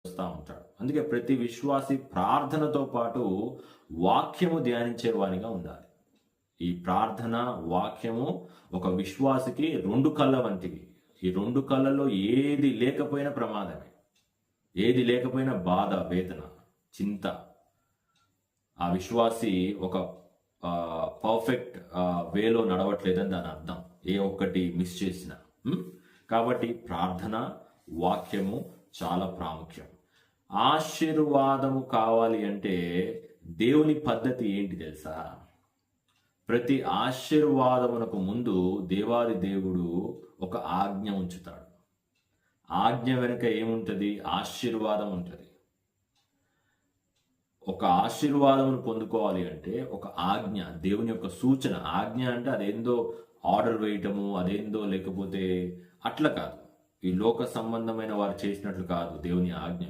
వస్తూ ఉంటాడు. అందుకే ప్రతి విశ్వాసి ప్రార్థనతో పాటు వాక్యము ధ్యానించే వారిగా ఉండాలి. ఈ ప్రార్థన వాక్యము ఒక విశ్వాసికి రెండు కళ్ళ వంటివి. ఈ రెండు కళ్ళల్లో ఏది లేకపోయినా ప్రమాదమే, ఏది లేకపోయినా బాధ, వేదన, చింత. ఆ విశ్వాసి ఒక పర్ఫెక్ట్ వేలో నడవట్లేదని దాని అర్థం, ఏ ఒక్కటి మిస్ చేసిన. కాబట్టి ప్రార్థన వాక్యము చాలా ప్రాముఖ్యం. ఆశీర్వాదము కావాలి అంటే దేవుని పద్ధతి ఏంటి తెలుసా? ప్రతి ఆశీర్వాదమునకు ముందు దేవాది దేవుడు ఒక ఆజ్ఞ ఉంచుతాడు. ఆజ్ఞ వెనుక ఏముంటుంది? ఆశీర్వాదం ఉంటుంది. ఒక ఆశీర్వాదమును పొందుకోవాలి అంటే ఒక ఆజ్ఞ, దేవుని యొక్క సూచన. ఆజ్ఞ అంటే అదేందో ఆర్డర్ వేయటము, అదేందో లేకపోతే అట్లా కాదు, ఈ లోక సంబంధమైన వారు చేసినట్లు కాదు దేవుని ఆజ్ఞ.